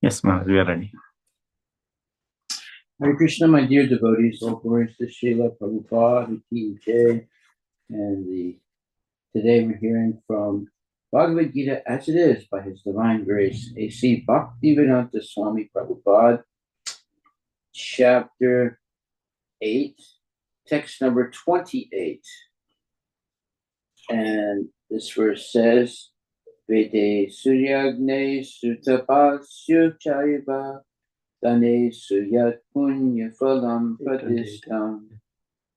Yes, Maharaj, we are ready. Hare Krishna, my dear devotees, all glories to Srila Prabhupada, Ki Jai, and today we're hearing from Bhagavad Gita as it is by His Divine Grace, A.C. Bhaktivedanta Swami Prabhupada, chapter 8, text number 28. And this verse says, Vede Suryagne Sutapasya Chaiva Dane Suyat Punya Phalam Pradishtam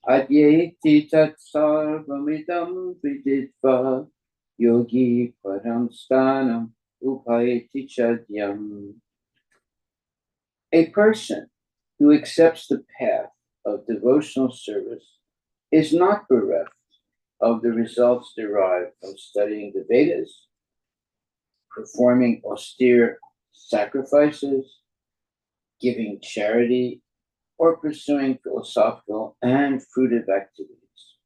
Adyeti Tat Sarvamidam Viditva Yogi Param Stanam Upayati Chadyam. A person who accepts the path of devotional service is not bereft of the results derived from studying the Vedas, performing austere sacrifices, giving charity, or pursuing philosophical and fruitive activities.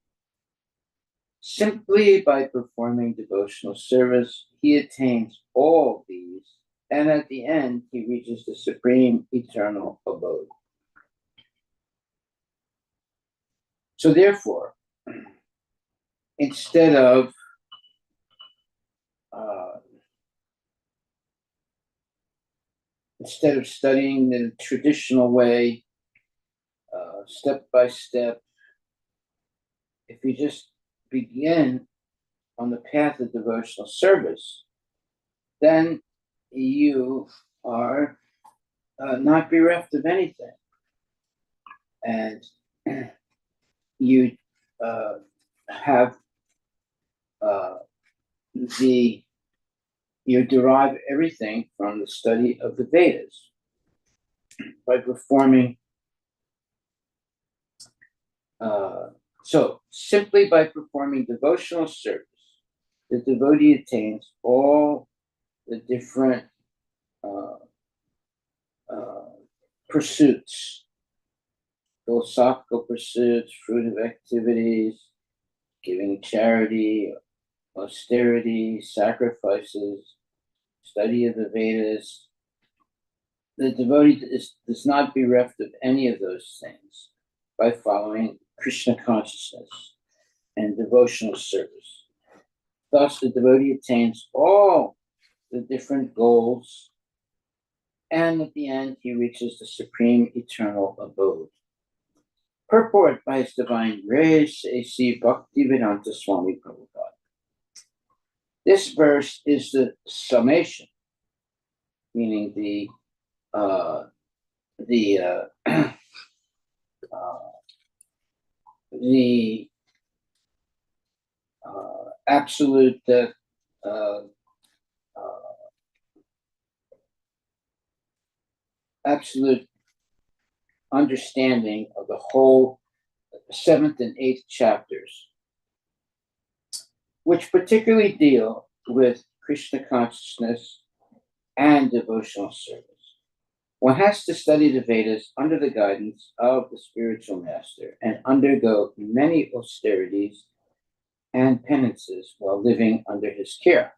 Simply by performing devotional service, he attains all these, and at the end, he reaches the supreme eternal abode. So therefore, instead of studying the traditional way, step by step, if you just begin on the path of devotional service, then you are not bereft of anything. And you have you derive everything from the study of the Vedas by performing. So simply by performing devotional service, the devotee attains all the different pursuits, philosophical pursuits, fruitive activities, giving charity, austerity, sacrifices, study of the Vedas. The devotee does not be bereft of any of those things by following Krishna consciousness and devotional service. Thus, the devotee attains all the different goals, and at the end, he reaches the supreme eternal abode. Purport by His Divine Grace, A.C. Bhaktivedanta Swami Prabhupada. This verse is the summation, meaning the absolute absolute understanding of the whole 7th and 8th chapters, which particularly deal with Krishna consciousness and devotional service. One has to study the Vedas under the guidance of the spiritual master and undergo many austerities and penances while living under his care.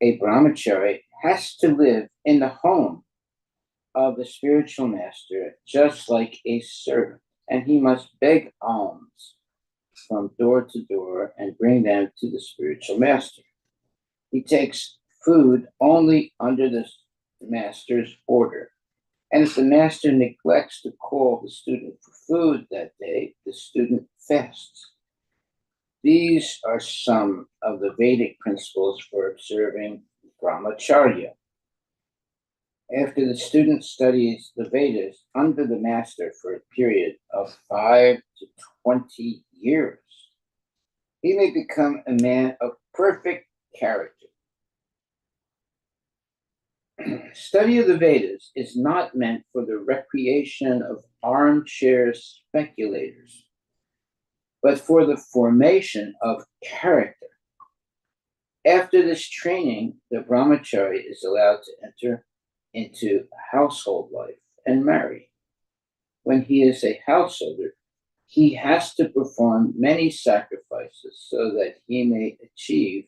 A brahmachari has to live in the home of the spiritual master just like a servant, and he must beg alms from door to door and bring them to the spiritual master. He takes food only under the master's order, and if the master neglects to call the student for food that day, the student fasts. These are some of the Vedic principles for observing brahmacharya. After the student studies the Vedas under the master for a period of 5 to 20 years, he may become a man of perfect character. Study of the Vedas is not meant for the recreation of armchair speculators, but for the formation of character. After this training, the brahmachari is allowed to enter into household life and marry. When he is a householder, he has to perform many sacrifices so that he may achieve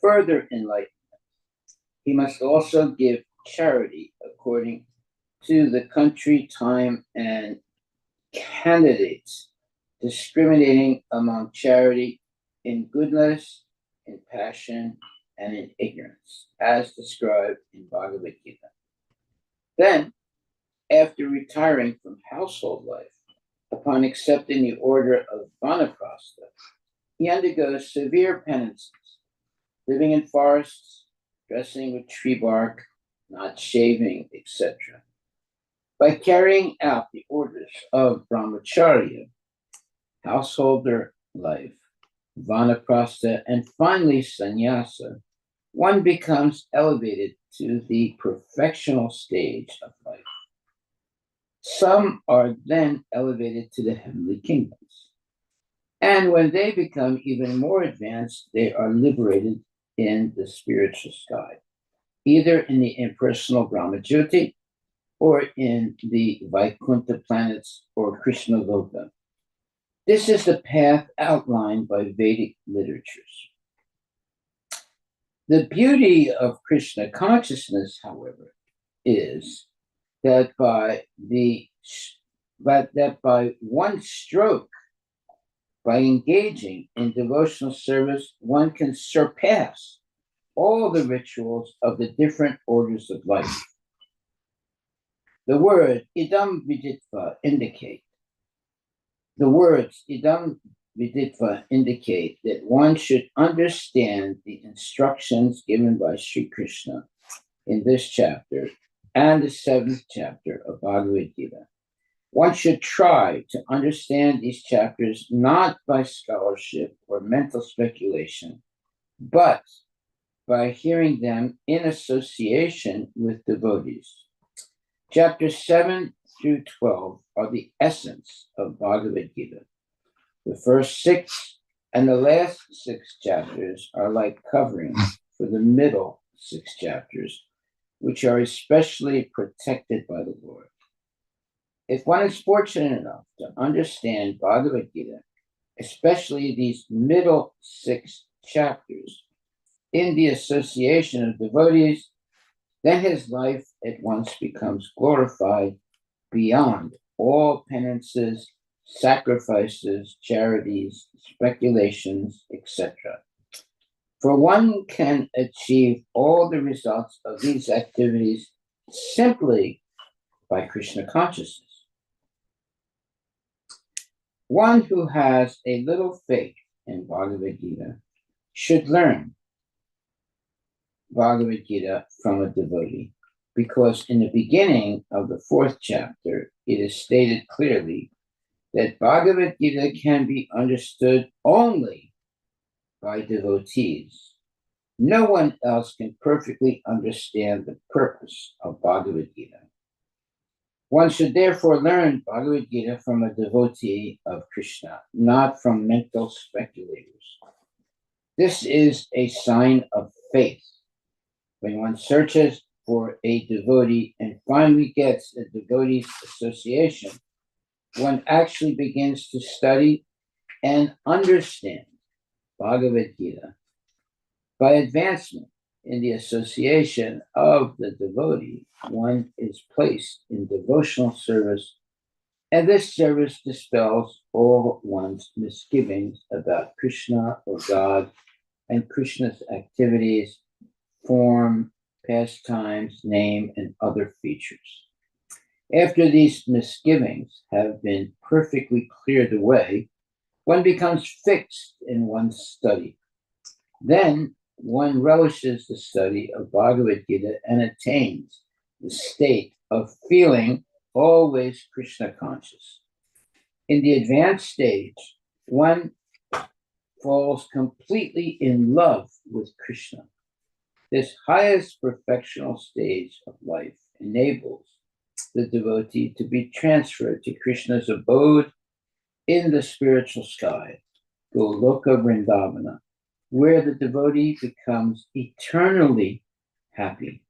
further enlightenment. He must also give charity according to the country, time, and candidates, discriminating among charity in goodness, in passion, and in ignorance, as described in Bhagavad Gita. Then, after retiring from household life, upon accepting the order of Vanaprastha, he undergoes severe penances, living in forests, dressing with tree bark, not shaving, etc. By carrying out the orders of brahmacharya, householder life, vanaprastha, and finally sannyasa, one becomes elevated to the perfectional stage of life. Some are then elevated to the heavenly kingdoms. And when they become even more advanced, they are liberated in the spiritual sky, either in the impersonal Brahmajyoti or in the Vaikuntha planets or Krishna Loka. This is the path outlined by Vedic literatures. The beauty of Krishna consciousness, however, is that by one stroke, by engaging in devotional service, one can surpass all the rituals of the different orders of life. The word idam viditva indicate. The words idam viditva indicate that one should understand the instructions given by Sri Krishna in this chapter and the 7th chapter of Bhagavad Gita. One should try to understand these chapters not by scholarship or mental speculation, but by hearing them in association with devotees. Chapters 7 through 12 are the essence of Bhagavad Gita. The first 6 and the last 6 chapters are like coverings for the middle 6 chapters, which are especially protected by the Lord. If one is fortunate enough to understand Bhagavad Gita, especially these middle 6 chapters, in the association of devotees, then his life at once becomes glorified beyond all penances, sacrifices, charities, speculations, etc. For one can achieve all the results of these activities simply by Krishna consciousness. One who has a little faith in Bhagavad Gita should learn Bhagavad Gita from a devotee, because in the beginning of the 4th chapter, it is stated clearly that Bhagavad Gita can be understood only by devotees. No one else can perfectly understand the purpose of Bhagavad Gita. One should therefore learn Bhagavad Gita from a devotee of Krishna, not from mental speculators. This is a sign of faith. When one searches for a devotee and finally gets a devotee's association, one actually begins to study and understand Bhagavad Gita. By advancement in the association of the devotee, one is placed in devotional service, and this service dispels all one's misgivings about Krishna or God and Krishna's activities, form, pastimes, name, and other features. After these misgivings have been perfectly cleared away, one becomes fixed in one's study. Then one relishes the study of Bhagavad Gita and attains the state of feeling always Krishna conscious. In the advanced stage, one falls completely in love with Krishna. This highest perfectional stage of life enables the devotee to be transferred to Krishna's abode in the spiritual sky, Goloka Vrindavana, where the devotee becomes eternally happy.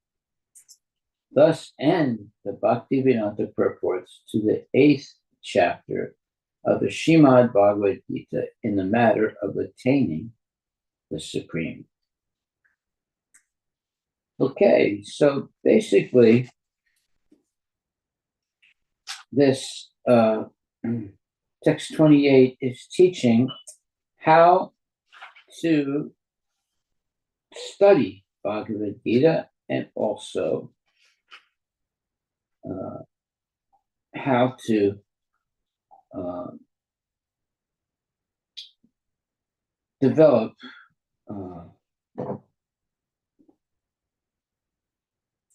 Thus end the Bhaktivedanta purports to the 8th chapter of the Srimad Bhagavad Gita in the matter of attaining the Supreme. Okay, so basically, this text 28 is teaching how to study Bhagavad Gita and also how to develop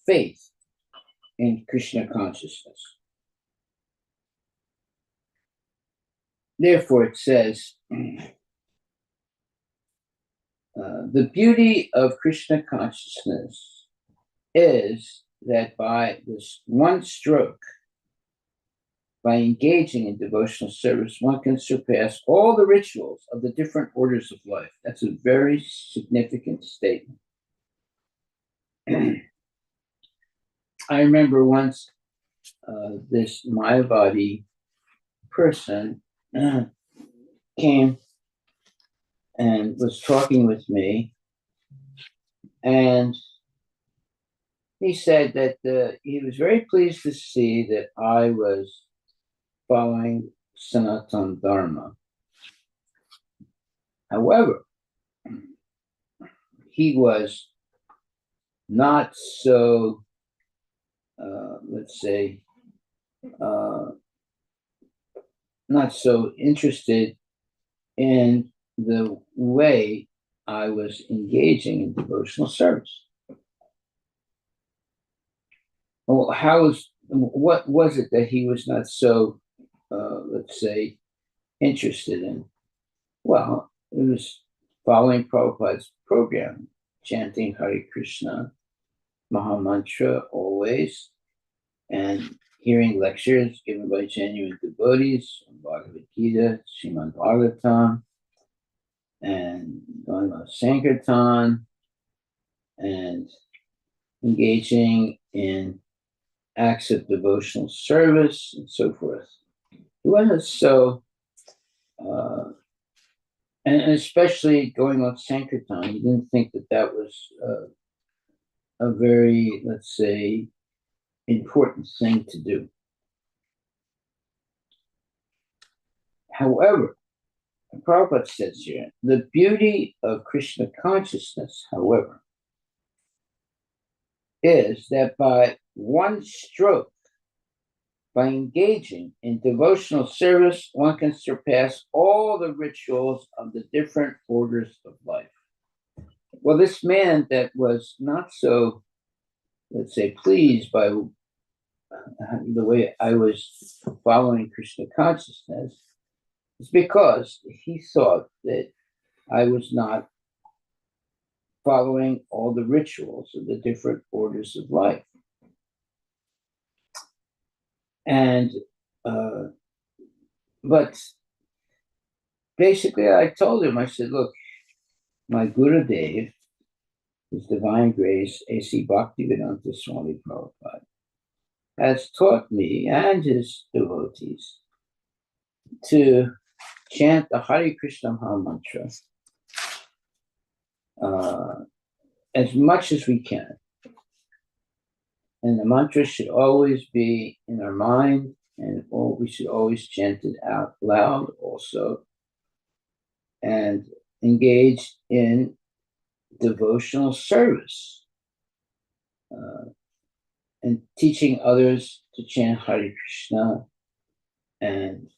faith in Krishna consciousness. Therefore, it says, the beauty of Krishna consciousness is that by this one stroke, by engaging in devotional service, one can surpass all the rituals of the different orders of life. That's a very significant statement. I remember once this Mayavadi person came and was talking with me, and he said that he was very pleased to see that I was following Sanatana Dharma. However, he was not so, let's say, not so interested in the way I was engaging in devotional service. Well, what was it that he was not so, let's say, interested in? Well, it was following Prabhupada's program, chanting Hare Krishna, Mahamantra always, and hearing lectures given by genuine devotees on Bhagavad Gita, Srimad Bhagavatam, and going on Sankirtan, and engaging in acts of devotional service and so forth. He wasn't so, and especially going on Sankirtan, he didn't think that that was a very, let's say, important thing to do. However, Prabhupada says here, the beauty of Krishna consciousness, however, is that by one stroke, by engaging in devotional service, one can surpass all the rituals of the different orders of life. Well, this man that was not so, let's say, pleased by the way I was following Krishna consciousness, is because he thought that I was not following all the rituals of the different orders of life. And, but basically I told him, I said, look, my Guru Dev, His Divine Grace, A.C. Bhaktivedanta Swami Prabhupada, has taught me and his devotees to chant the Hare Krishna Maha Mantra as much as we can. And the mantra should always be in our mind, and we should always chant it out loud also, and engage in devotional service, and teaching others to chant Hare Krishna and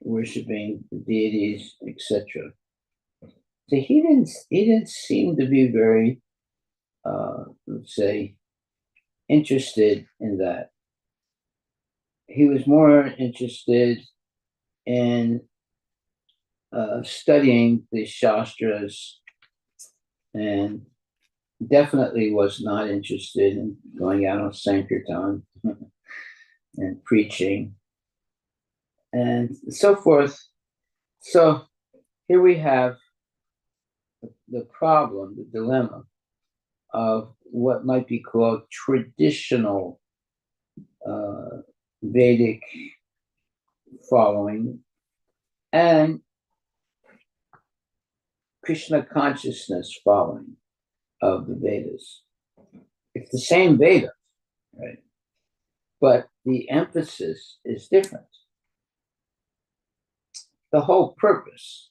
worshiping the deities, etc. So he didn't seem to be very, let's say, interested in that. He was more interested in studying the Shastras, and definitely was not interested in going out on Sankirtan and preaching and so forth. So here we have the problem, the dilemma of what might be called traditional Vedic following and Krishna consciousness following of the Vedas. It's the same Veda, right? But the emphasis is different. The whole purpose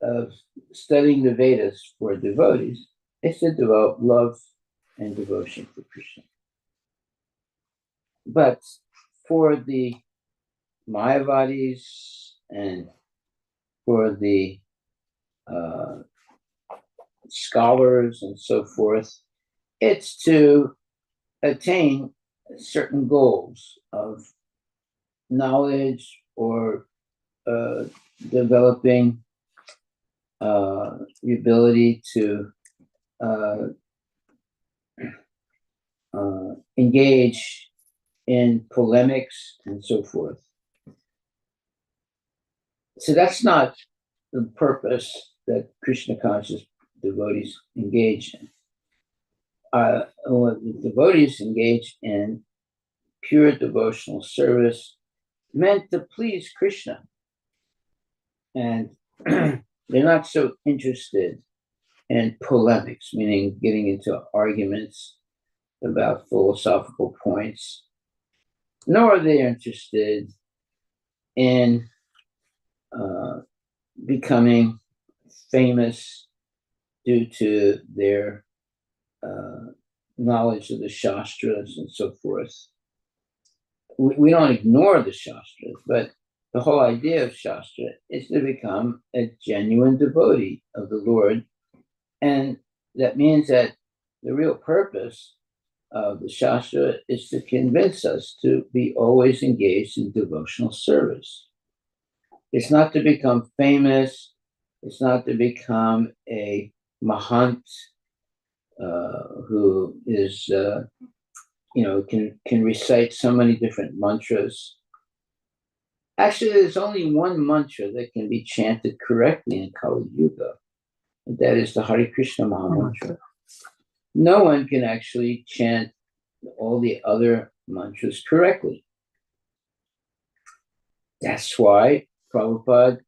of studying the Vedas for devotees is to develop love and devotion for Krishna. But for the Mayavadis and for the scholars and so forth, it's to attain certain goals of knowledge or developing the ability to engage in polemics and so forth. So that's not the purpose that Krishna conscious devotees engage in. The devotees engage in pure devotional service meant to please Krishna. And they're not so interested in polemics, meaning getting into arguments about philosophical points, nor are they interested in becoming famous due to their knowledge of the Shastras and so forth. We don't ignore the Shastras, but the whole idea of Shastra is to become a genuine devotee of the Lord. And that means that the real purpose of the Shastra is to convince us to be always engaged in devotional service. It's not to become famous. It's not to become a Mahant who is, can recite so many different mantras. Actually, there's only one mantra that can be chanted correctly in Kali Yuga, and that is the Hare Krishna Maha Mantra. No one can actually chant all the other mantras correctly. That's why Prabhupada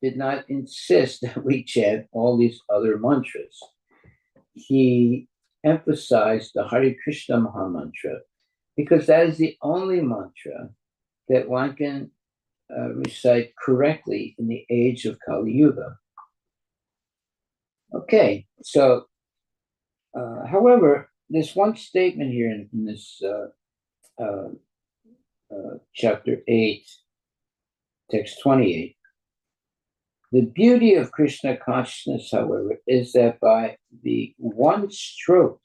did not insist that we chant all these other mantras. He emphasized the Hare Krishna Maha Mantra because that is the only mantra that one can recite correctly in the age of Kali Yuga. Okay, so however, there's one statement here in this chapter 8, text 28. The beauty of Krishna consciousness, however, is that by the one stroke,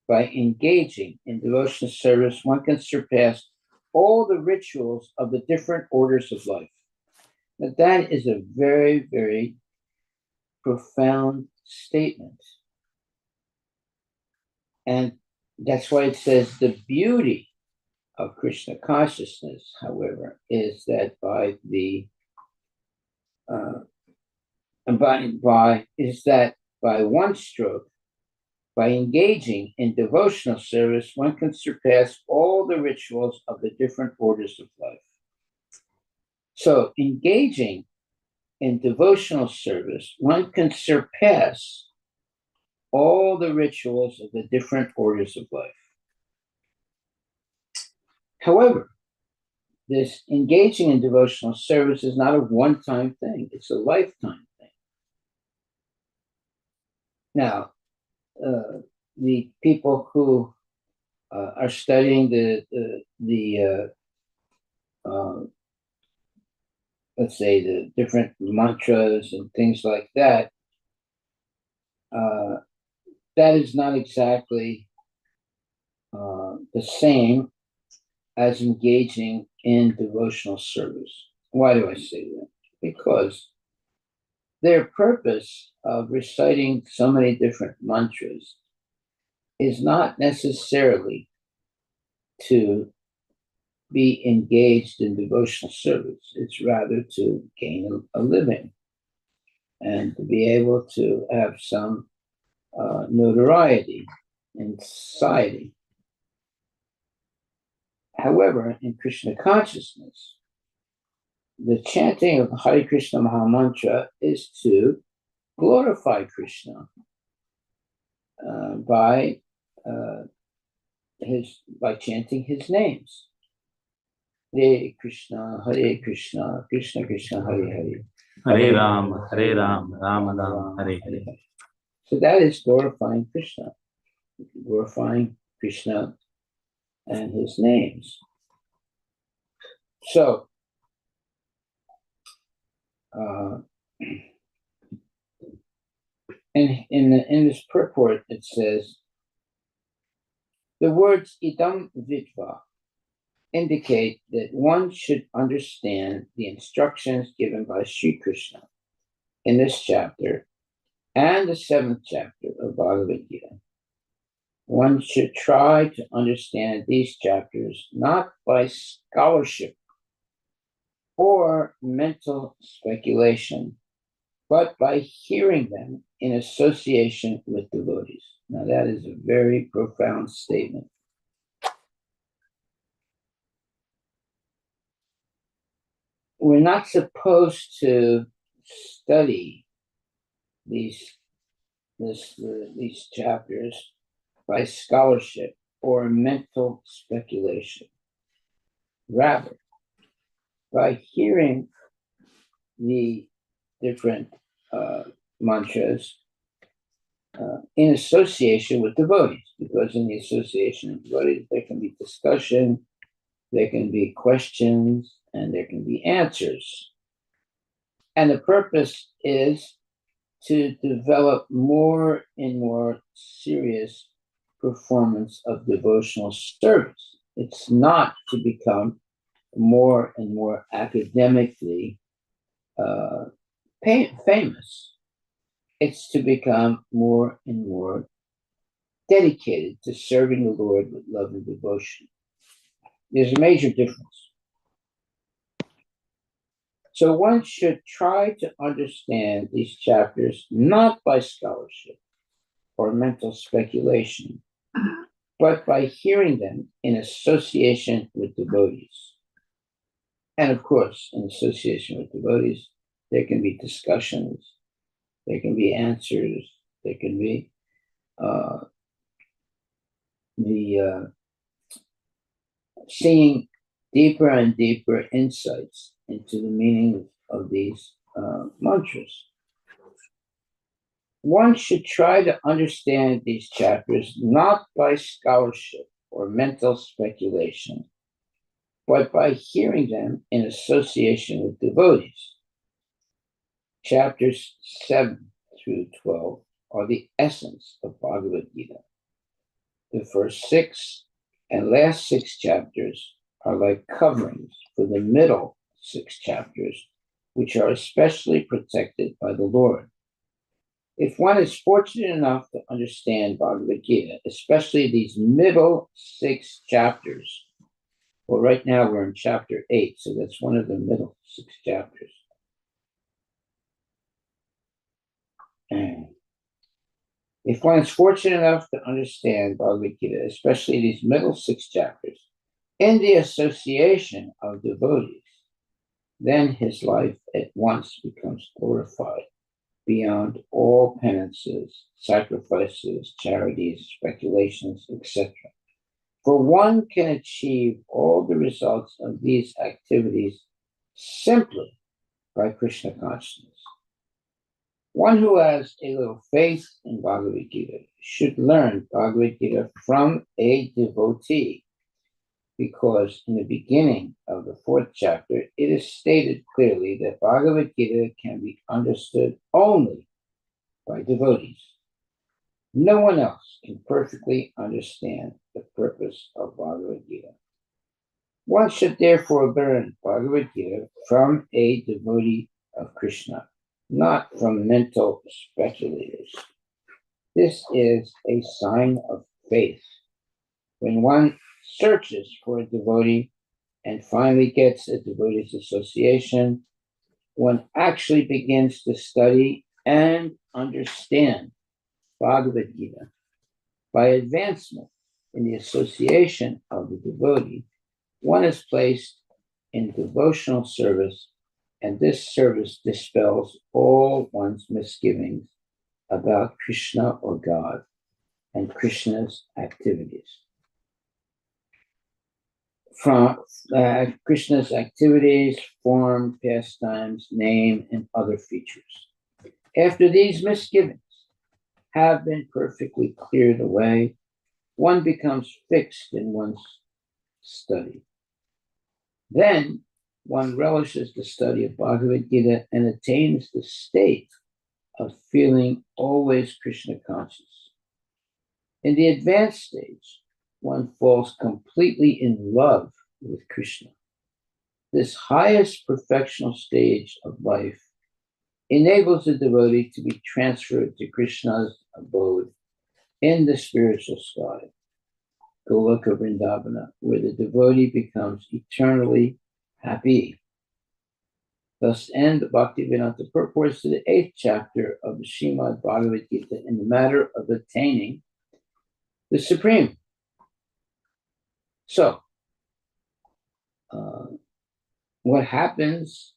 by engaging in devotional service, one can surpass all the rituals of the different orders of life. Now, that is a very, very profound statement. And that's why it says the beauty of Krishna consciousness, however, is that by one stroke, by engaging in devotional service, one can surpass all the rituals of the different orders of life. So, engaging in devotional service, one can surpass all the rituals of the different orders of life. However, this engaging in devotional service is not a one-time thing, it's a lifetime thing. Now, the people who are studying let's say the different mantras and things like that, that is not exactly the same as engaging in devotional service. Why do I say that? Because their purpose of reciting so many different mantras is not necessarily to be engaged in devotional service. It's rather to gain a living and to be able to have some notoriety in society. However, in Krishna consciousness, the chanting of the Hare Krishna Maha Mantra is to glorify Krishna by by chanting his names. Hare Krishna, Krishna Krishna, Hare Hare. Hare Ram, Ram Ram, Hare Hare. So that is glorifying Krishna, glorifying Krishna and his names. So, in this purport, it says, the words idam vidva indicate that one should understand the instructions given by Sri Krishna in this chapter and the 7th chapter of Bhagavad Gita. One should try to understand these chapters not by scholarship or mental speculation, but by hearing them in association with devotees. Now, that is a very profound statement. We're not supposed to study these chapters by scholarship or mental speculation. Rather, by hearing the different mantras in association with devotees, because in the association of devotees, there can be discussion, there can be questions, and there can be answers. And the purpose is to develop more and more serious performance of devotional service. It's not to become more and more academically famous. It's to become more and more dedicated to serving the Lord with love and devotion. There's a major difference. So one should try to understand these chapters not by scholarship or mental speculation, but by hearing them in association with devotees. And of course, in association with devotees, there can be discussions, there can be answers, there can be seeing deeper and deeper insights into the meaning of these mantras. One should try to understand these chapters not by scholarship or mental speculation, but by hearing them in association with devotees. Chapters 7 through 12 are the essence of Bhagavad Gita. The first 6 and last 6 chapters are like coverings for the middle 6 chapters, which are especially protected by the Lord. If one is fortunate enough to understand Bhagavad Gita, especially these middle 6 chapters, well, right now we're in chapter 8, so that's one of the middle 6 chapters. If one is fortunate enough to understand Bhagavad Gita, especially these middle 6 chapters, in the association of devotees, then his life at once becomes glorified beyond all penances, sacrifices, charities, speculations, etc. For one can achieve all the results of these activities simply by Krishna consciousness. One who has a little faith in Bhagavad Gita should learn Bhagavad Gita from a devotee, because in the beginning of the 4th chapter, it is stated clearly that Bhagavad Gita can be understood only by devotees. No one else can perfectly understand the purpose of Bhagavad Gita. One should therefore learn Bhagavad Gita from a devotee of Krishna, not from mental speculators. This is a sign of faith. When one searches for a devotee and finally gets a devotee's association, one actually begins to study and understand Bhagavad Gita. By advancement in the association of the devotee, one is placed in devotional service, and this service dispels all one's misgivings about Krishna or God. and Krishna's activities. From Krishna's activities, form, pastimes, name, and other features. After these misgivings have been perfectly cleared away, one becomes fixed in one's study. Then one relishes the study of Bhagavad Gita and attains the state of feeling always Krishna conscious. In the advanced stage, one falls completely in love with Krishna. This highest perfectional stage of life enables the devotee to be transferred to Krishna's abode in the spiritual sky, Goloka Vrindavana, where the devotee becomes eternally happy. Thus end the Bhaktivedanta purports to the 8th chapter of the Srimad Bhagavad Gita in the matter of attaining the Supreme. So, what happens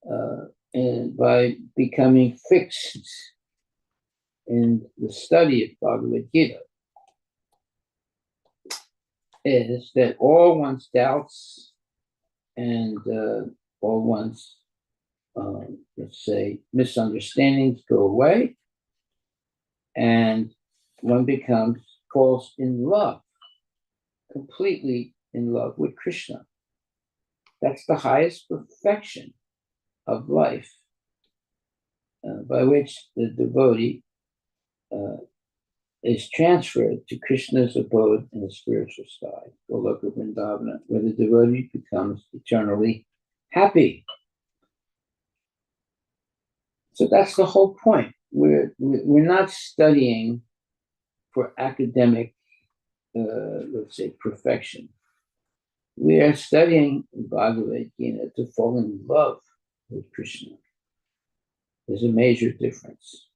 by becoming fixed in the study of Bhagavad Gita is that all one's doubts and all one's, let's say, misunderstandings go away, and one falls in love, completely in love with Krishna. That's the highest perfection of life, by which the devotee is transferred to Krishna's abode in the spiritual sky, Goloka Vrindavana, where the devotee becomes eternally happy. So that's the whole point. We're not studying for academic, let's say, perfection. We are studying Bhagavad Gita to fall in love with Krishna. There's a major difference.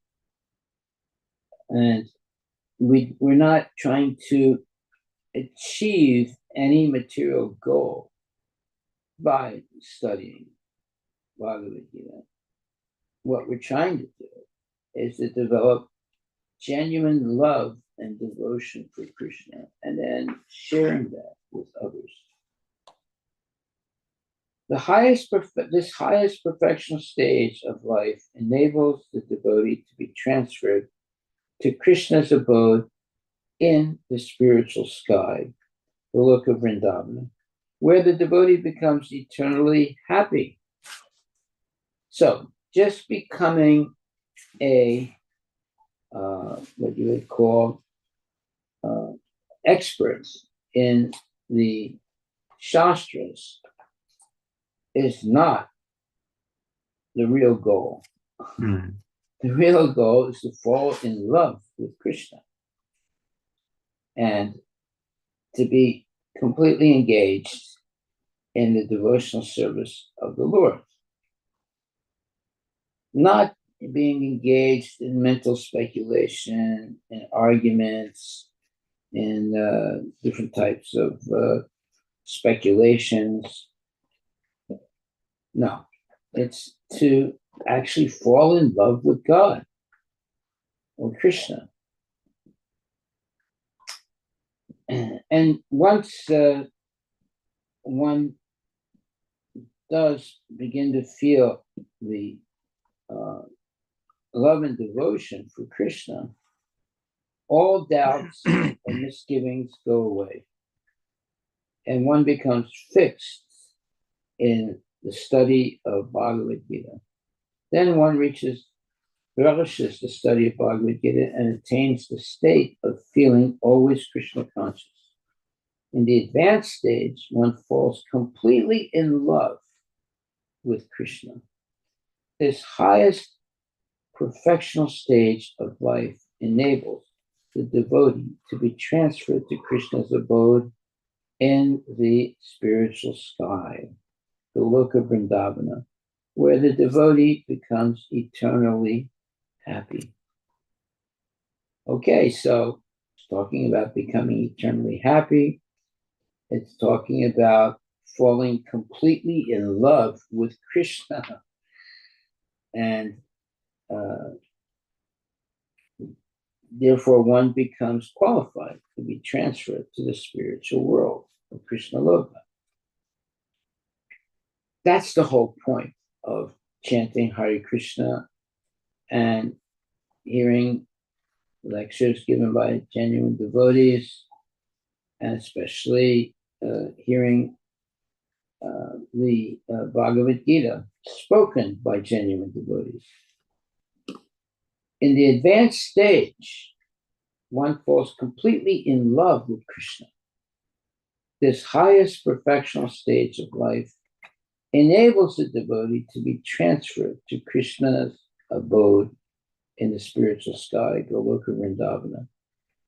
And we're not trying to achieve any material goal by studying Bhagavad Gita. What we're trying to do is to develop genuine love and devotion for Krishna, and then sharing that with others. This highest perfectional stage of life enables the devotee to be transferred to Krishna's abode in the spiritual sky, the Goloka Vrindavana, where the devotee becomes eternally happy. So, just becoming a what you would call experts in the Shastras is not the real goal. Mm. The real goal is to fall in love with Krishna and to be completely engaged in the devotional service of the Lord. Not being engaged in mental speculation and arguments and different types of speculations. No, it's to actually fall in love with God or Krishna. And once one does begin to feel the love and devotion for Krishna, all doubts and misgivings go away. And one becomes fixed in the study of Bhagavad Gita. Then one relishes the study of Bhagavad Gita and attains the state of feeling always Krishna conscious. In the advanced stage, one falls completely in love with Krishna. This highest perfectional stage of life enables the devotee to be transferred to Krishna's abode in the spiritual sky, the Goloka Vrindavana, where the devotee becomes eternally happy. Okay, so it's talking about becoming eternally happy. It's talking about falling completely in love with Krishna. And therefore one becomes qualified to be transferred to the spiritual world of Krishna Loka. That's the whole point of chanting Hare Krishna and hearing lectures given by genuine devotees, and especially hearing the Bhagavad Gita spoken by genuine devotees. In the advanced stage, one falls completely in love with Krishna. This highest perfectional stage of life enables the devotee to be transferred to Krishna's abode in the spiritual sky, Goloka Vrindavana,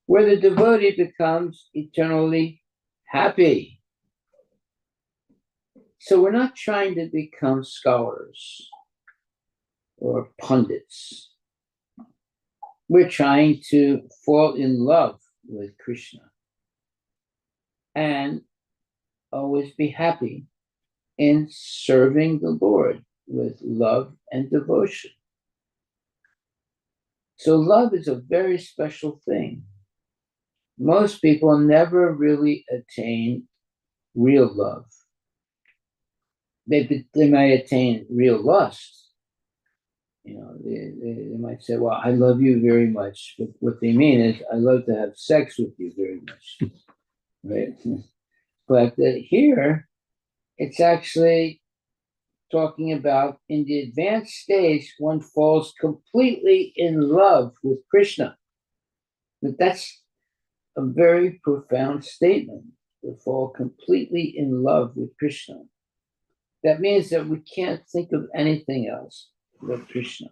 where the devotee becomes eternally happy. So we're not trying to become scholars or pundits. We're trying to fall in love with Krishna and always be happy in serving the Lord with love and devotion. So love is a very special thing. Most people never really attain real love. They may attain real lust. You know, they might say, well, I love you very much. But what they mean is, I love to have sex with you very much. Right? But here, it's actually talking about in the advanced stage, one falls completely in love with Krishna. But that's a very profound statement, to fall completely in love with Krishna. That means that we can't think of anything else but Krishna.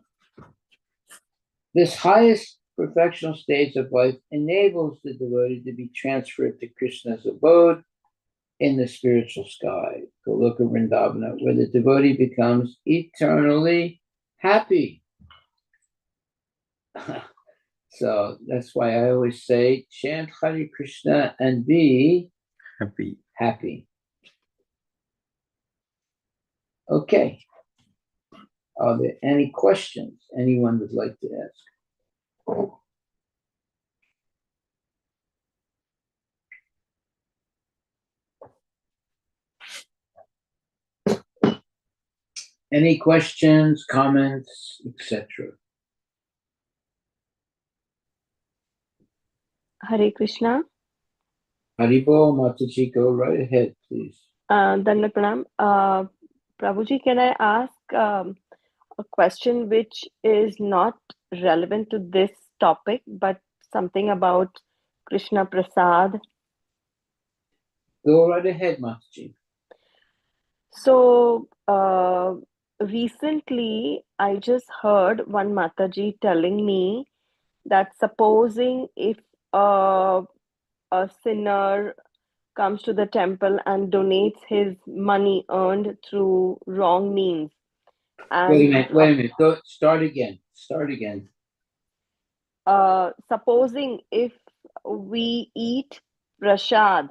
This highest perfectional stage of life enables the devotee to be transferred to Krishna's abode in the spiritual sky, Goloka Vrindavana, where the devotee becomes eternally happy. So that's why I always say, chant Hare Krishna and be happy. Okay. Are there any questions anyone would like to ask? Any questions, comments, etc.? Hare Krishna. Haribo, Mataji, go right ahead, please. Dandavat Pranam. Prabhuji, can I ask a question which is not relevant to this topic, but something about Krishna Prasad? Go right ahead, Mataji. So, recently I just heard one Mataji telling me that supposing if a sinner comes to the temple and donates his money earned through wrong means, Wait a and minute. Go, start again. supposing if we eat prasad,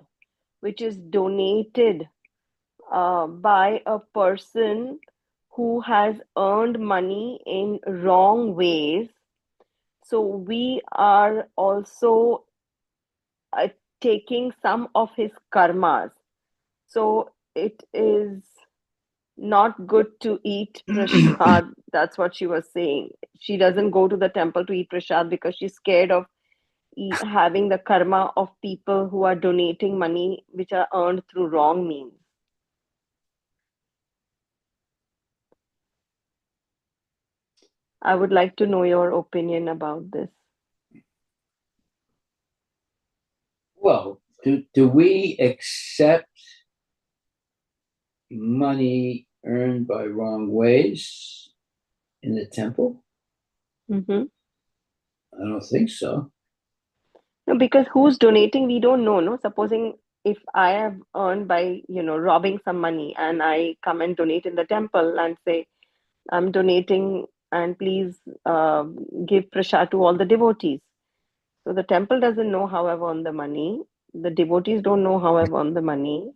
which is donated by a person who has earned money in wrong ways, so we are also taking some of his karmas. So it is not good to eat prasad. That's what she was saying. She doesn't go to the temple to eat prasad because she's scared of having the karma of people who are donating money which are earned through wrong means. I would like to know your opinion about this. Well, do we accept money earned by wrong ways in the temple? Mm-hmm. I don't think so. No, because who's donating, we don't know. No, supposing if I have earned by robbing some money, and I come and donate in the temple and say I'm donating, and please give prasad to all the devotees. So the temple doesn't know how I've earned the money. The devotees don't know how I've earned the money.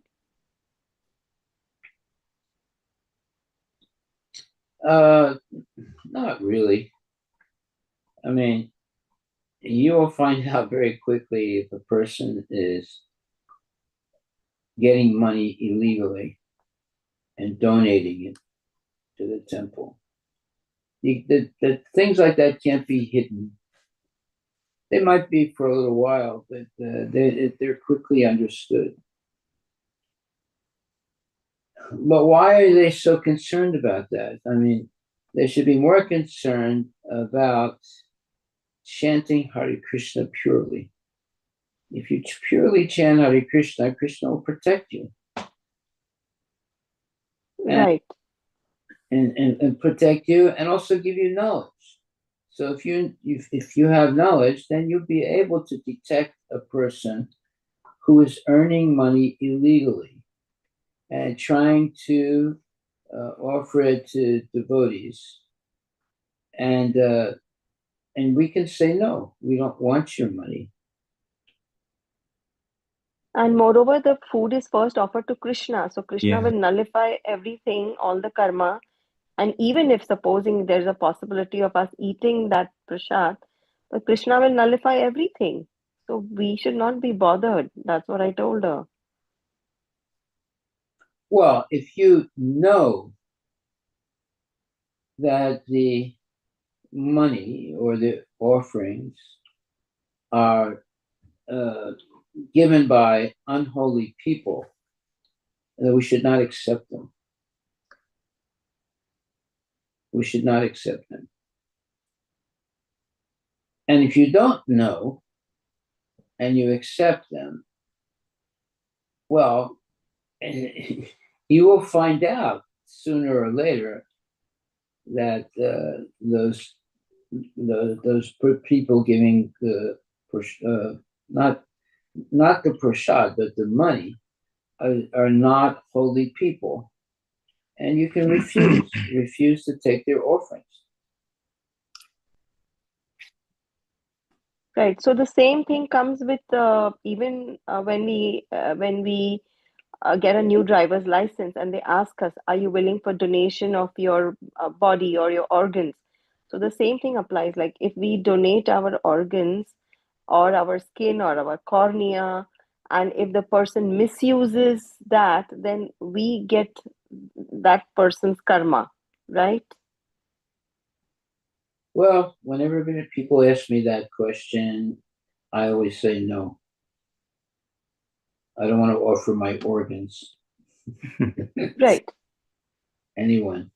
Not really. I mean, you will find out very quickly if a person is getting money illegally and donating it to the temple. The things like that can't be hidden. They might be for a little while, but they're quickly understood. But why are they so concerned about that? I mean, they should be more concerned about chanting Hare Krishna purely. If you purely chant Hare Krishna, Krishna will protect you. Right. And protect you and also give you knowledge. So if you have knowledge, then you'll be able to detect a person who is earning money illegally and trying to offer it to devotees. And we can say, no, we don't want your money. And moreover, the food is first offered to Krishna. So Krishna Yeah. will nullify everything, all the karma. And even if supposing there's a possibility of us eating that prasad, but Krishna will nullify everything. So we should not be bothered. That's what I told her. Well, if you know that the money or the offerings are given by unholy people, that we should not accept them. We should not accept them. And if you don't know and you accept them, well, you will find out sooner or later that those people giving not the prasad but the money are not holy people, and you can refuse to take their offerings. Right. So the same thing comes with even when we get a new driver's license and they ask us, are you willing for donation of your body or your organs? So the same thing applies. Like if we donate our organs or our skin or our cornea, and if the person misuses that, then we get that person's karma, right? Well, whenever people ask me that question, I always say no. I don't want to offer my organs. Right. Anyone.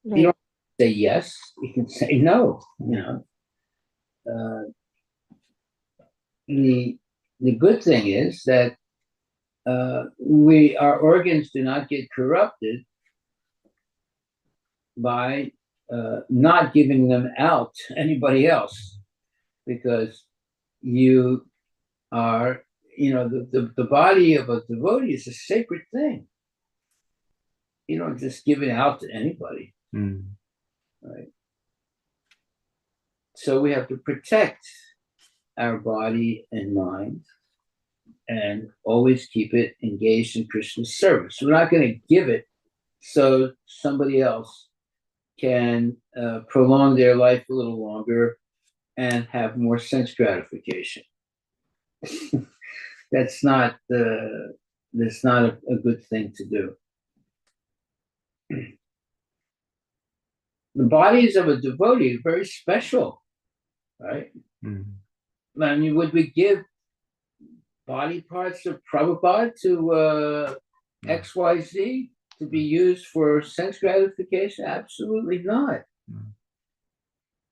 You don't say yes. You can say no. You know, the good thing is that our organs do not get corrupted by not giving them out to anybody else, because you are, the body of a devotee is a sacred thing. You don't just give it out to anybody. Right? So we have to protect our body and mind and always keep it engaged in Krishna's service. We're not going to give it so somebody else can prolong their life a little longer and have more sense gratification. That's not a good thing to do. The bodies of a devotee are very special, right? I mean, would we give body parts of Prabhupada to XYZ to be used for sense gratification? Absolutely not.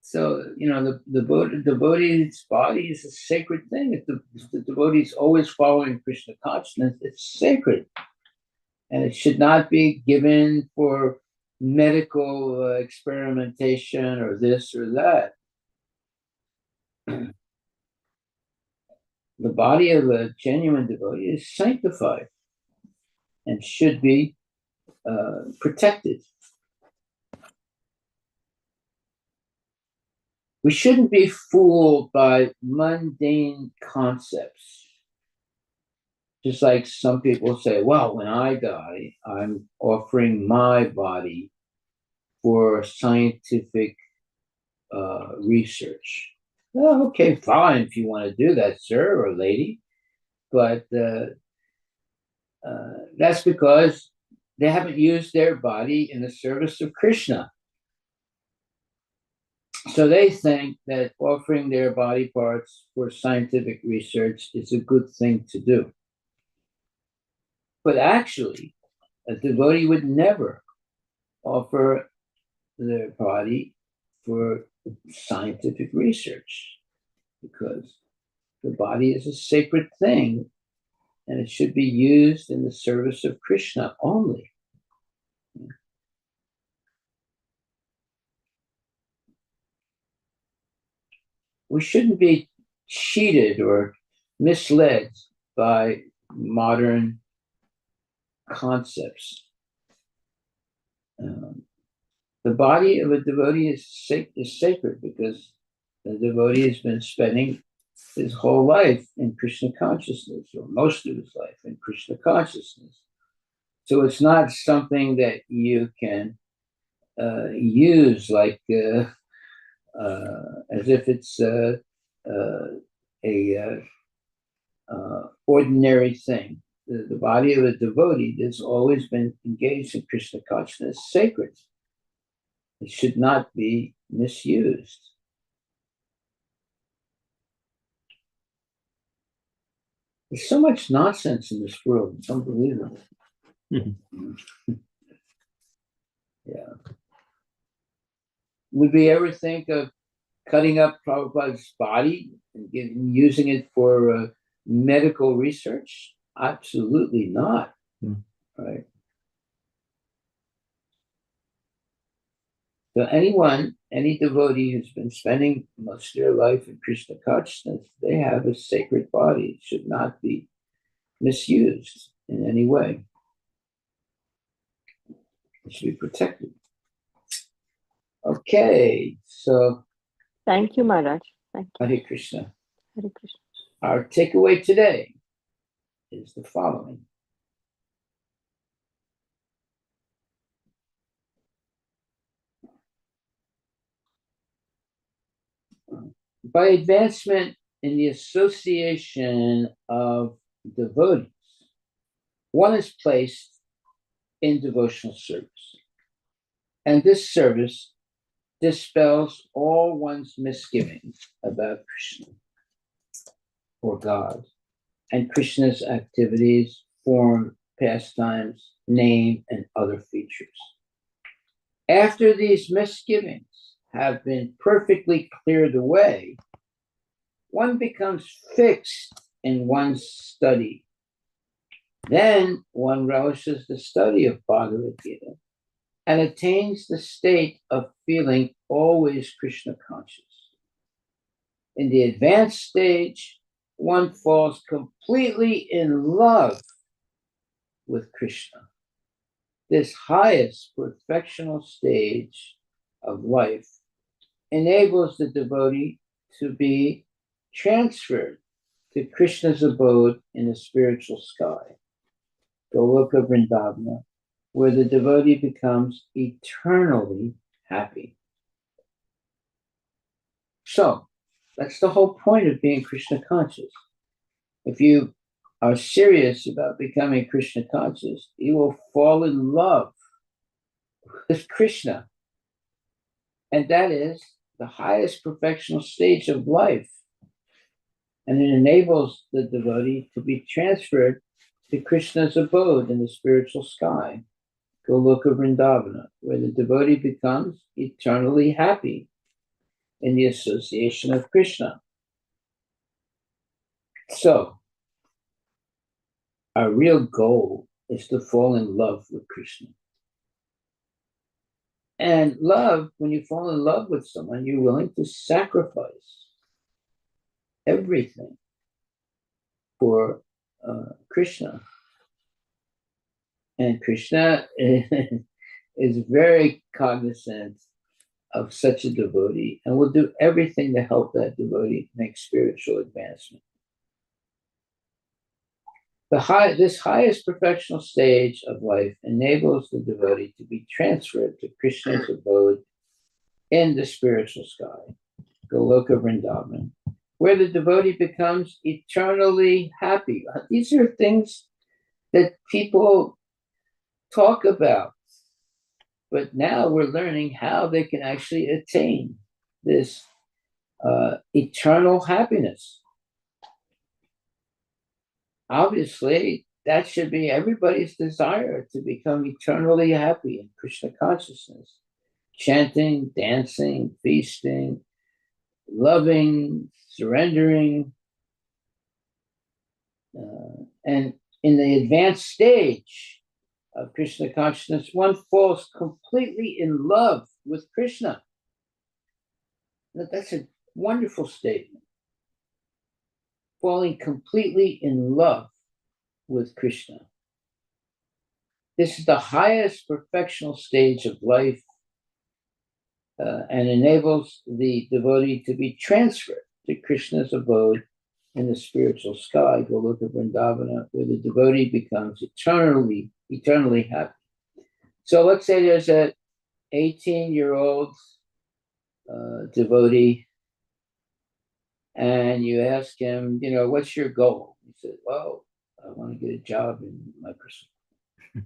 So, the devotee's body is a sacred thing. If the devotee is always following Krishna consciousness, it's sacred. And it should not be given for medical experimentation or this or that. The body of a genuine devotee is sanctified and should be protected. We shouldn't be fooled by mundane concepts. Just like some people say, well, when I die, I'm offering my body for scientific research. Well, okay, fine if you want to do that, sir or lady, but that's because they haven't used their body in the service of Krishna. So they think that offering their body parts for scientific research is a good thing to do. But actually, a devotee would never offer their body for scientific research because the body is a sacred thing and it should be used in the service of Krishna only. We shouldn't be cheated or misled by modern concepts. The body of a devotee is sacred because the devotee has been spending his whole life in Krishna consciousness, or most of his life in Krishna consciousness. So it's not something that you can use like as if it's a ordinary thing. The body of a devotee that's always been engaged in Krishna consciousness is sacred. It should not be misused. There's so much nonsense in this world. It's unbelievable. Yeah. Would we ever think of cutting up Prabhupada's body and using it for medical research? Absolutely not. Right. So any devotee who's been spending most of their life in Krishna consciousness, they have a sacred body. It should not be misused in any way. It should be protected. Okay, so Thank you, Maharaj. Thank you. Hare Krishna. Hare Krishna. Our takeaway today is the following. By advancement in the association of devotees, one is placed in devotional service. And this service dispels all one's misgivings about Krishna or God and Krishna's activities, form, pastimes, name, and other features. After these misgivings have been perfectly cleared away, one becomes fixed in one's study. Then one relishes the study of Bhagavad Gita and attains the state of feeling always Krishna conscious. In the advanced stage, one falls completely in love with Krishna. This highest perfectional stage of life enables the devotee to be transferred to Krishna's abode in the spiritual sky, Goloka Vrindavana, where the devotee becomes eternally happy. So, that's the whole point of being Krishna conscious. If you are serious about becoming Krishna conscious, you will fall in love with Krishna. And that is the highest perfectional stage of life. And it enables the devotee to be transferred to Krishna's abode in the spiritual sky, Goloka Vrindavana, where the devotee becomes eternally happy in the association of Krishna. So, our real goal is to fall in love with Krishna. And love, when you fall in love with someone, you're willing to sacrifice everything for Krishna. And Krishna is very cognizant of such a devotee and will do everything to help that devotee make spiritual advancement. This highest perfectional stage of life enables the devotee to be transferred to Krishna's abode in the spiritual sky, Goloka Vrindavan, where the devotee becomes eternally happy. These are things that people talk about, but now we're learning how they can actually attain this eternal happiness. Obviously, that should be everybody's desire, to become eternally happy in Krishna consciousness, chanting, dancing, feasting, loving, surrendering. And in the advanced stage of Krishna consciousness, one falls completely in love with Krishna. That's a wonderful statement. Falling completely in love with Krishna. This is the highest perfectional stage of life, and enables the devotee to be transferred to Krishna's abode in the spiritual sky, Goloka Vrindavana, where the devotee becomes eternally happy. So let's say there's an 18-year-old devotee, and you ask him, what's your goal? He said, well, I want to get a job in Microsoft.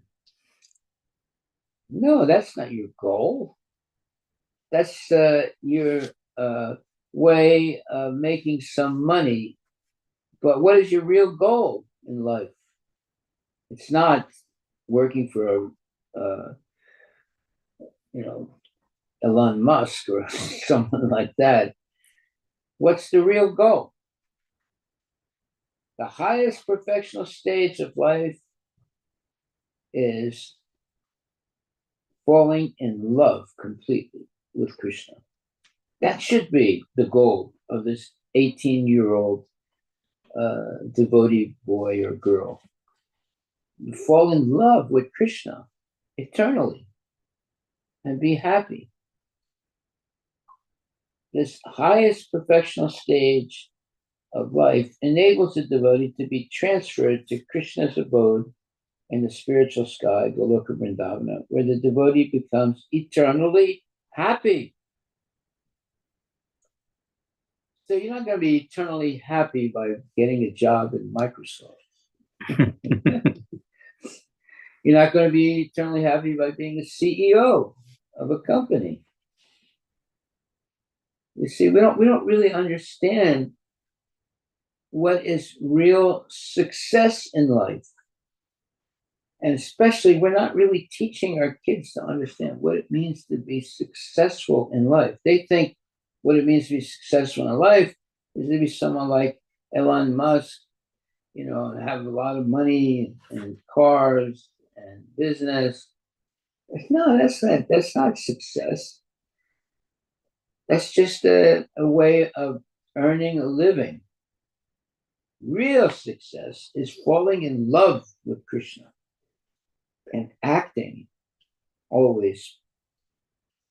No, that's not your goal. That's your way of making some money. But what is your real goal in life? It's not working for, Elon Musk or someone like that. What's the real goal? The highest perfectional stage of life is falling in love completely with Krishna. That should be the goal of this 18-year-old devotee boy or girl. You fall in love with Krishna eternally and be happy. This highest perfectional stage of life enables the devotee to be transferred to Krishna's abode in the spiritual sky, Goloka Vrindavana, where the devotee becomes eternally happy. So you're not going to be eternally happy by getting a job in Microsoft. You're not going to be eternally happy by being a CEO of a company. You see, we don't really understand what is real success in life. And especially, we're not really teaching our kids to understand what it means to be successful in life. They think what it means to be successful in life is to be someone like Elon Musk, have a lot of money and cars and business. No, that's not success. That's just a way of earning a living. Real success is falling in love with Krishna and acting always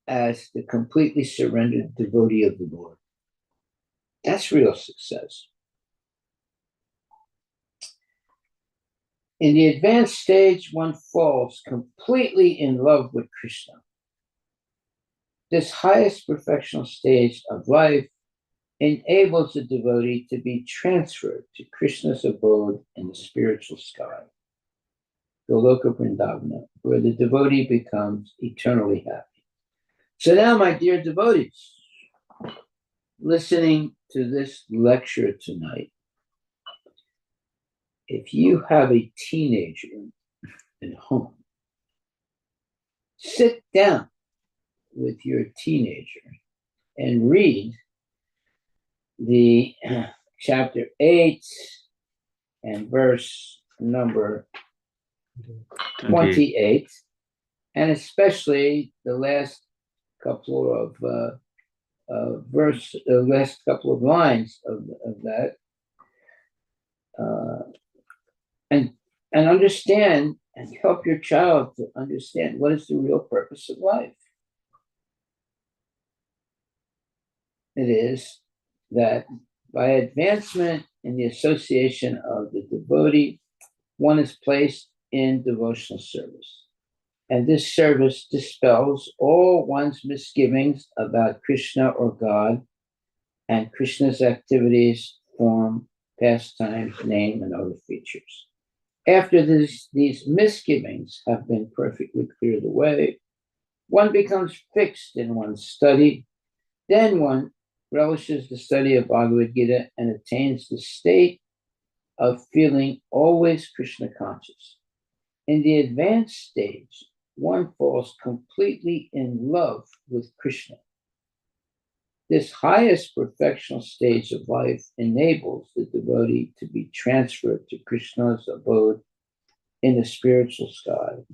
as the completely surrendered devotee of the Lord. That's real success. In the advanced stage, one falls completely in love with Krishna. This highest perfectional stage of life enables the devotee to be transferred to Krishna's abode in the spiritual sky, Goloka Vrindavana, where the devotee becomes eternally happy. So now, my dear devotees, listening to this lecture tonight, if you have a teenager at home, sit down with your teenager and read the chapter 8 and verse number 28, and especially the last couple of last couple of lines of that, and understand and help your child to understand what is the real purpose of life. It is that by advancement in the association of the devotee one is placed in devotional service. And this service dispels all one's misgivings about Krishna or God and Krishna's activities, form, pastimes, name, and other features. After these misgivings have been perfectly cleared away, one becomes fixed in one's study. Then one relishes the study of Bhagavad Gita and attains the state of feeling always Krishna conscious. In the advanced stage, one falls completely in love with Krishna. This highest perfectional stage of life enables the devotee to be transferred to Krishna's abode in the spiritual sky,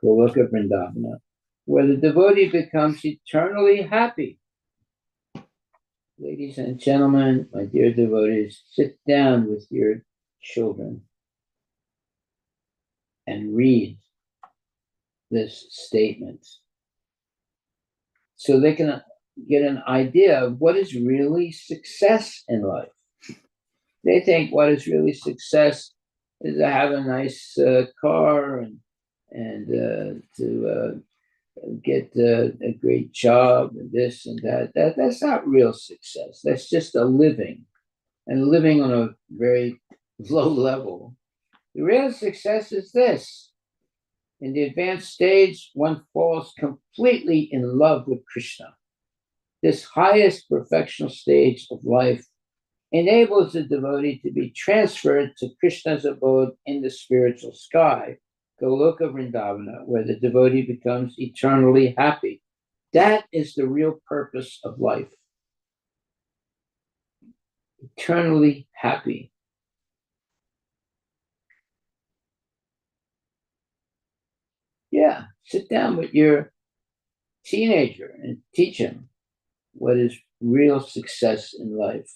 Goloka Vrindavana, where the devotee becomes eternally happy. Ladies and gentlemen, my dear devotees, sit down with your children and read this statement so they can get an idea of what is really success in life. They think what is really success is to have a nice car and to get a great job and this and that. That's not real success. That's just a living, and living on a very low level. The real success is this. In the advanced stage, one falls completely in love with Krishna. This highest perfectional stage of life enables the devotee to be transferred to Krishna's abode in the spiritual sky, Goloka Vrindavana, where the devotee becomes eternally happy. That is the real purpose of life. Eternally happy. Yeah, sit down with your teenager and teach him what is real success in life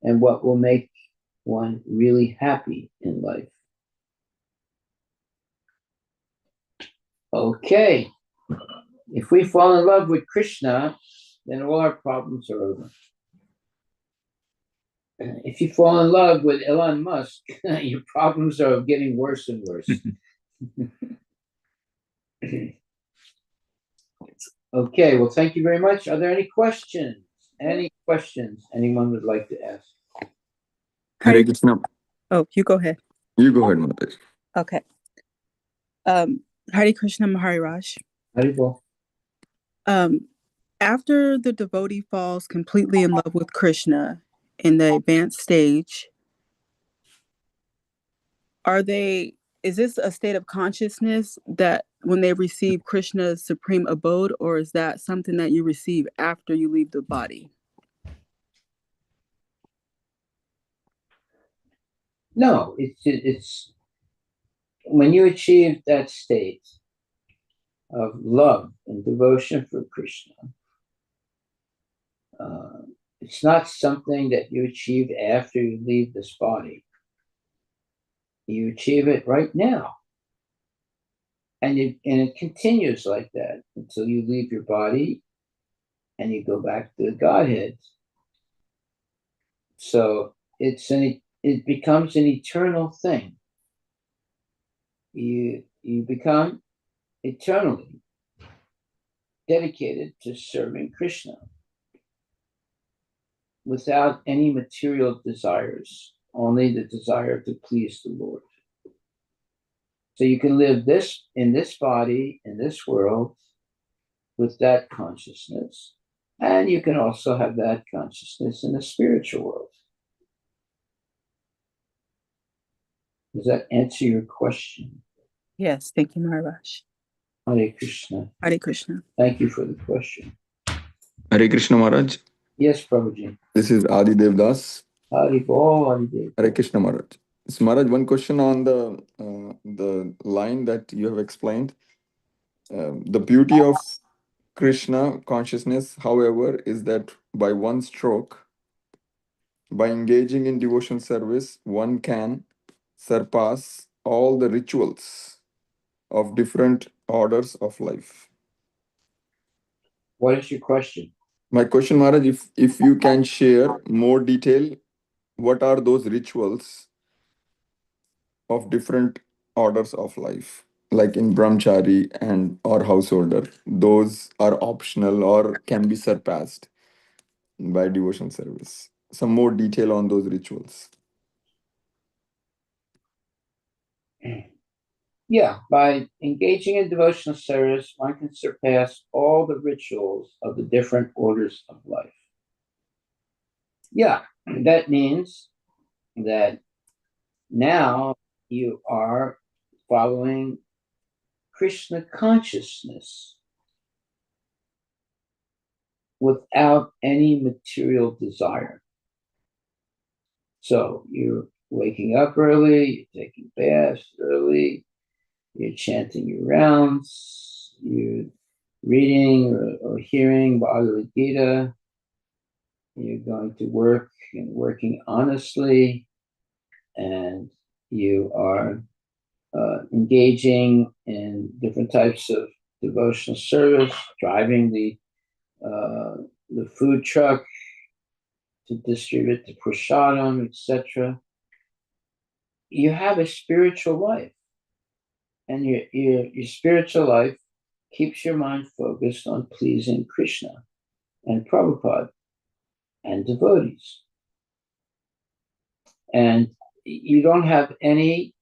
and what will make one really happy in life. Okay, if we fall in love with Krishna, then all our problems are over. If you fall in love with Elon Musk, your problems are getting worse and worse. Okay, well, thank you very much. Are there any questions? Any questions anyone would like to ask? Hare Krishna. Oh, you go ahead. You go ahead, Maharaj. Okay. Hare Krishna, Maharaj. Haribol. After the devotee falls completely in love with Krishna in the advanced stage, is this a state of consciousness that when they receive Krishna's supreme abode, or is that something that you receive after you leave the body? No, it's when you achieve that state of love and devotion for Krishna, it's not something that you achieve after you leave this body. You achieve it right now. And it continues like that until you leave your body and you go back to the Godhead. So it becomes an eternal thing. You become eternally dedicated to serving Krishna without any material desires, only the desire to please the Lord. So you can live in this body, in this world, with that consciousness, and you can also have that consciousness in the spiritual world. Does that answer your question? Yes, thank you, Maharaj. Hare Krishna. Hare Krishna. Thank you for the question. Hare Krishna, Maharaj. Yes, Prabhuji. This is Adi Devdas. Haribol, Haridev. Hare Krishna, Maharaj. So, Maharaj, one question on the line that you have explained. The beauty of Krishna consciousness, however, is that by one stroke, by engaging in devotion service, one can surpass all the rituals of different orders of life. What is your question? My question, Maharaj, if you can share more detail, what are those rituals of different orders of life, like in brahmachari and or householder. Those are optional or can be surpassed by devotion service. Some more detail on those rituals. Yeah, by engaging in devotional service, one can surpass all the rituals of the different orders of life. Yeah, that means that now you are following Krishna consciousness without any material desire. So you're waking up early, you're taking baths early, you're chanting your rounds, you're reading or hearing Bhagavad Gita, you're going to work and working honestly, and you are engaging in different types of devotional service, driving the food truck to distribute the prasadam, etc. You have a spiritual life, and your spiritual life keeps your mind focused on pleasing Krishna and Prabhupada and devotees. And you don't have any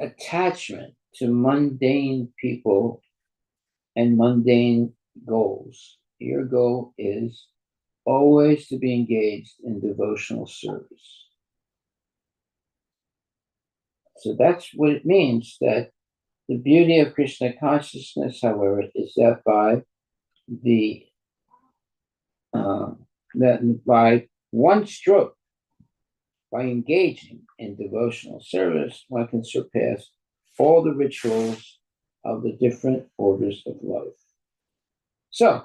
attachment to mundane people and mundane goals. Your goal is always to be engaged in devotional service. So that's what it means. That the beauty of Krishna consciousness, however, is that by one stroke, by engaging in devotional service, one can surpass all the rituals of the different orders of life. So,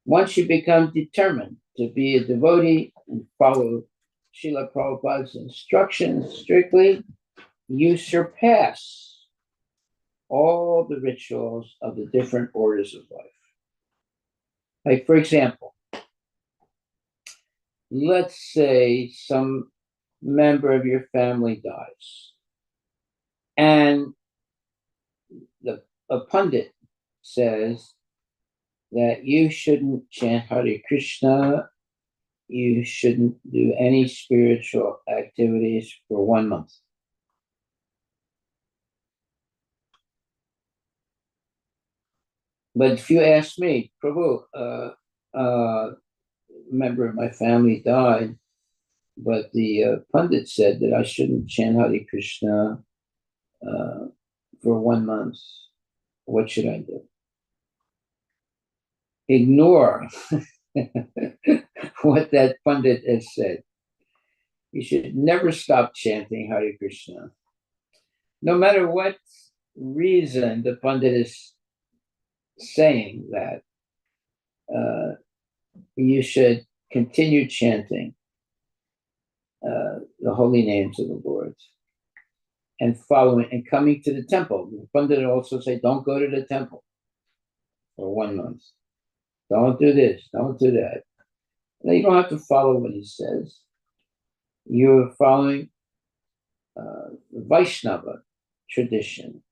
once you become determined to be a devotee and follow Srila Prabhupada's instructions strictly, you surpass all the rituals of the different orders of life. Like, for example, let's say some member of your family dies, and a pundit says that you shouldn't chant Hare Krishna, you shouldn't do any spiritual activities for 1 month. But if you ask me, Prabhu, a member of my family died, but the pundit said that I shouldn't chant Hare Krishna for 1 month. What should I do? Ignore what that pundit has said. You should never stop chanting Hare Krishna. No matter what reason the pundit is saying that, you should continue chanting the holy names of the Lord and following and coming to the temple. The pundit also say, don't go to the temple for 1 month. Don't do this, don't do that. Now, you don't have to follow what he says. You're following the Vaishnava tradition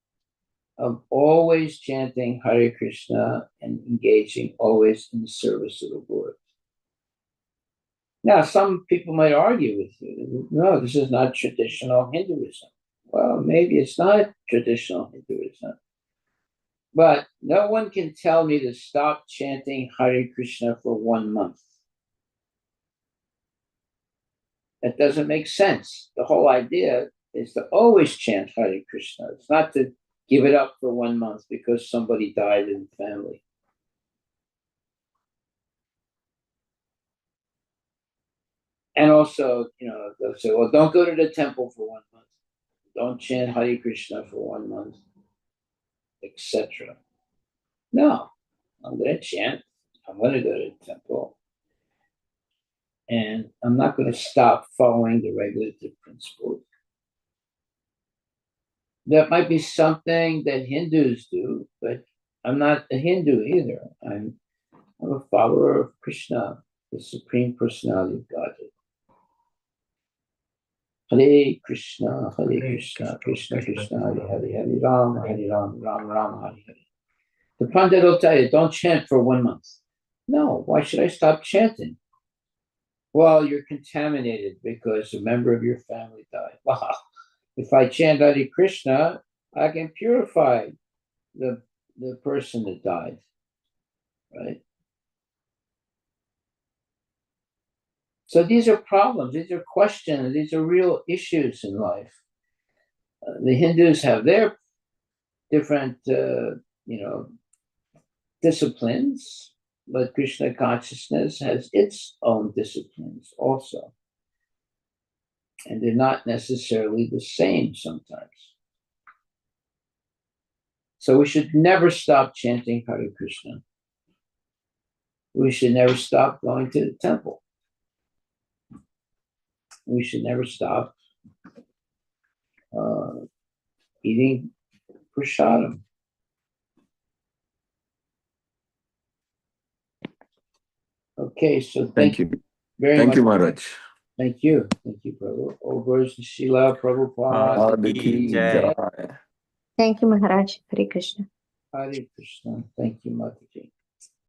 of always chanting Hare Krishna and engaging always in the service of the Lord. Now, some people might argue with you, no, this is not traditional Hinduism. Well, maybe it's not traditional Hinduism, but no one can tell me to stop chanting Hare Krishna for 1 month. That doesn't make sense. The whole idea is to always chant Hare Krishna. It's not to give it up for 1 month because somebody died in the family. And also, they'll say, well, don't go to the temple for 1 month. Don't chant Hare Krishna for 1 month, etc. No, I'm going to chant. I'm going to go to the temple. And I'm not going to stop following the regulative principles. That might be something that Hindus do, but I'm not a Hindu either. I'm a follower of Krishna, the Supreme Personality of Godhead. Hare Krishna, Krishna Krishna, Hare Hare, Hare Rama, Ram Ram, Hare Hare. The Pandit will tell you, don't chant for 1 month. No, why should I stop chanting? Well, you're contaminated because a member of your family died. Wow. If I chant Hare Krishna, I can purify the person that died, right? So these are problems, these are questions, these are real issues in life. The Hindus have their different, disciplines, but Krishna consciousness has its own disciplines also. And they're not necessarily the same sometimes. So we should never stop chanting Hare Krishna. We should never stop going to the temple. We should never stop eating prasadam. Okay, so Thank you very Thank much. you, Maharaj. Thank you, Prabhu. Over to Srila Prabhupada. Ki Jai. Thank you, Maharaj. Hare Krishna. Hare Krishna. Thank you, Mataji.